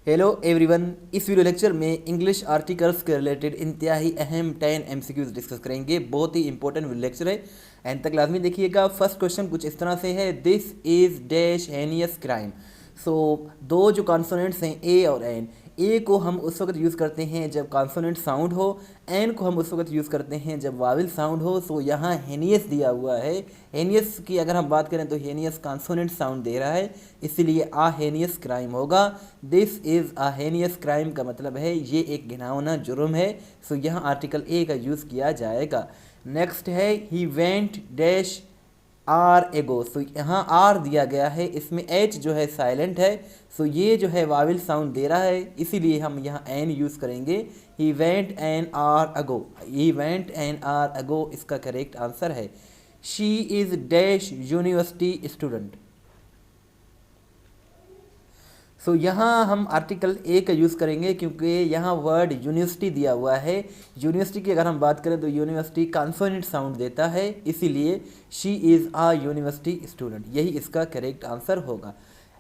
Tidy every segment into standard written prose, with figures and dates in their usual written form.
Hello everyone, इस video lecture में English articles के रिलेटेड इंतहाई अहम 10 एमसीक्यूज डिस्कस करेंगे। बहुत ही इंपॉर्टेंट वीडियो लेक्चर है, एंड तक लाजमी देखिएगा। फर्स्ट क्वेश्चन कुछ इस तरह से है, दिस इज डैश हेनियस क्राइम। सो दो जो कॉन्सोनेंट्स हैं ए और एन, ए को हम उस वक्त यूज़ करते हैं जब कॉन्सोनेंट साउंड हो, एन को हम उस वक्त यूज़ करते हैं जब वावल साउंड हो। सो यहाँ हेनियस दिया हुआ है। हेनियस की अगर हम बात करें तो हेनियस कॉन्सोनेंट साउंड दे रहा है, इसीलिए आ हेनियस क्राइम होगा। दिस इज़ आ हेनियस क्राइम का मतलब है ये एक घिनौना जुर्म है। सो यहाँ आर्टिकल ए का यूज़ किया जाएगा। नेक्स्ट है ही वेंट डैश आर एगो। सो यहाँ आर दिया गया है, इसमें एच जो है साइलेंट है। सो ये जो है वाविल साउंड दे रहा है, इसीलिए हम यहाँ एन यूज़ करेंगे। He went an hour ago, he went an hour ago इसका करेक्ट आंसर है। She is dash university student. So यहाँ हम आर्टिकल ए का यूज़ करेंगे क्योंकि यहाँ वर्ड यूनिवर्सिटी दिया हुआ है। यूनिवर्सिटी की अगर हम बात करें तो यूनिवर्सिटी कॉन्सोनेंट साउंड देता है, इसीलिए she is a university student, यही इसका करेक्ट आंसर होगा।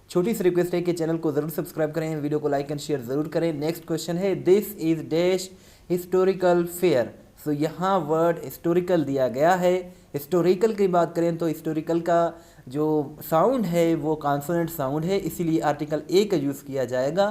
छोटी सी रिक्वेस्ट है कि चैनल को ज़रूर सब्सक्राइब करें, वीडियो को लाइक एंड शेयर ज़रूर करें। नेक्स्ट क्वेश्चन है, this is dash historical fair. So यहाँ वर्ड हिस्टोरिकल दिया गया है। हिस्टोरिकल की बात करें तो हिस्टोरिकल का जो साउंड है वो कॉन्सोनेंट साउंड है, इसीलिए आर्टिकल ए का यूज़ किया जाएगा।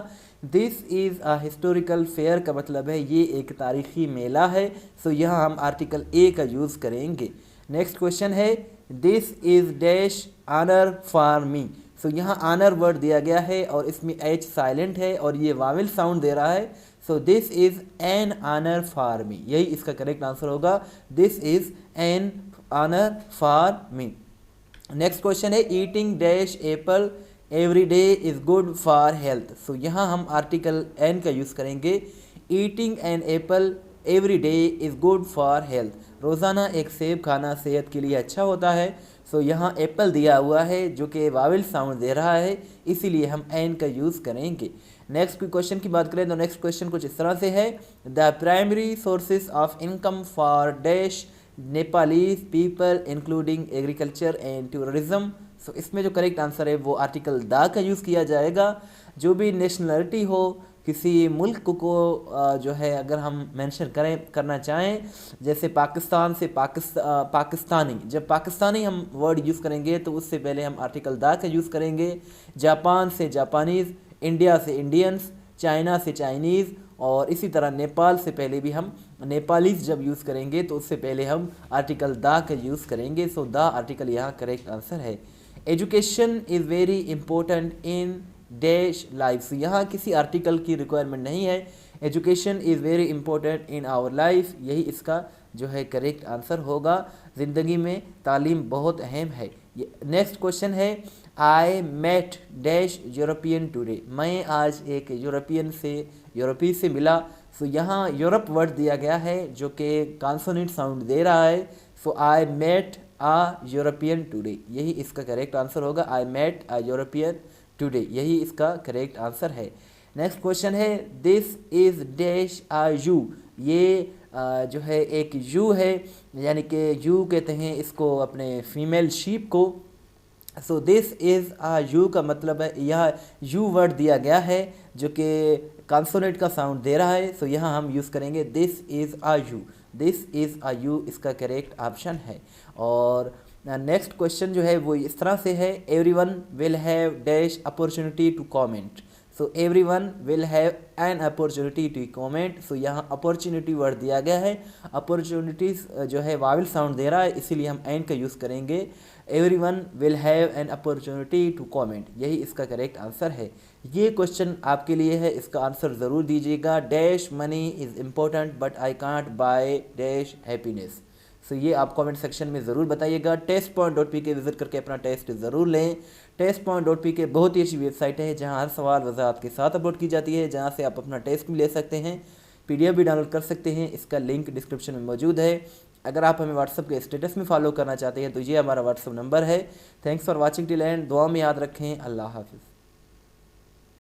This is a historical fair का मतलब है ये एक तारीख़ी मेला है। सो यहाँ हम आर्टिकल ए का यूज़ करेंगे। नेक्स्ट क्वेश्चन है, this is dash honour for me. So यहाँ ऑनर वर्ड दिया गया है और इसमें एच साइलेंट है और ये वावल साउंड दे रहा है। So this is an honour for me, यही इसका करेक्ट आंसर होगा। This is an honour for me. Next question है, eating dash apple every day is good for health. So यहाँ हम आर्टिकल एन का यूज़ करेंगे। Eating an apple every day is good for health, रोज़ाना एक सेब खाना सेहत के लिए अच्छा होता है। सो यहाँ एप्पल दिया हुआ है जो कि वावल साउंड दे रहा है, इसीलिए हम एन का यूज़ करेंगे। नेक्स्ट क्वेश्चन की बात करें तो नेक्स्ट क्वेश्चन कुछ इस तरह से है, the primary sources of income for dash Nepalese people including agriculture and tourism. So इसमें जो करेक्ट आंसर है वो आर्टिकल द का यूज़ किया जाएगा। जो भी नेशनलिटी हो किसी मुल्क को जो है अगर हम मेंशन करना चाहें, जैसे पाकिस्तान से पाकिस्तानी, जब पाकिस्तानी हम वर्ड यूज़ करेंगे तो उससे पहले हम आर्टिकल द का यूज़ करेंगे। जापान से जापानीज़, इंडिया से इंडियंस, चाइना से चाइनीज़, और इसी तरह नेपाल से पहले भी हम नेपालीज़ जब यूज़ करेंगे तो उससे पहले हम आर्टिकल द का यूज़ करेंगे। सो द आर्टिकल यहाँ करेक्ट आंसर है। Education is very important in dash life. यहाँ किसी आर्टिकल की रिक्वायरमेंट नहीं है। Education is very important in our life, यही इसका जो है करेक्ट आंसर होगा। ज़िंदगी में तालीम बहुत अहम है। नेक्स्ट क्वेश्चन है, I met dash European today. मैं आज एक यूरोपीय से मिला। सो यहाँ यूरोप वर्ड दिया गया है जो कि कॉन्सोनेंट साउंड दे रहा है। So I met a European today, यही इसका करेक्ट आंसर होगा। I met a European today, यही इसका करेक्ट आंसर है। नेक्स्ट क्वेश्चन है, this is dash a U. ये जो है एक यू है, यानी कि यू कहते हैं इसको अपने फीमेल शीप को। So this is a ewe का मतलब है यह यू वर्ड दिया गया है जो कि कॉन्सोनेंट का साउंड दे रहा है। सो यहाँ हम यूज़ करेंगे this is a ewe, this is a ewe इसका करेक्ट ऑप्शन है। और नेक्स्ट क्वेश्चन जो है वो इस तरह से है, everyone will have dash opportunity to comment. So everyone will have an opportunity to comment. So यहाँ अपॉर्चुनिटी वर्ड दिया गया है, अपॉर्चुनिटीज़ जो है वावल साउंड दे रहा है, इसीलिए हम एन का यूज़ करेंगे। Everyone will have an opportunity to comment, यही इसका करेक्ट आंसर है। ये क्वेश्चन आपके लिए है, इसका आंसर ज़रूर दीजिएगा। Dash money is important but I can't buy dash happiness. So ये आप कमेंट सेक्शन में ज़रूर बताइएगा। testpoint.pk विज़िट करके अपना टेस्ट ज़रूर लें। testpoint.pk बहुत ही अच्छी वेबसाइट है जहां हर सवाल वज़ाहत के साथ अपलोड की जाती है, जहां से आप अपना टेस्ट भी ले सकते हैं, PDF भी डाउनलोड कर सकते हैं। इसका लिंक डिस्क्रिप्शन में मौजूद है। अगर आप हमें व्हाट्सअप के स्टेटस में फॉलो करना चाहते हैं तो ये हमारा व्हाट्सअप नंबर है। Thanks for watching till and. दुआ में याद रखें। अल्लाह हाफिज़।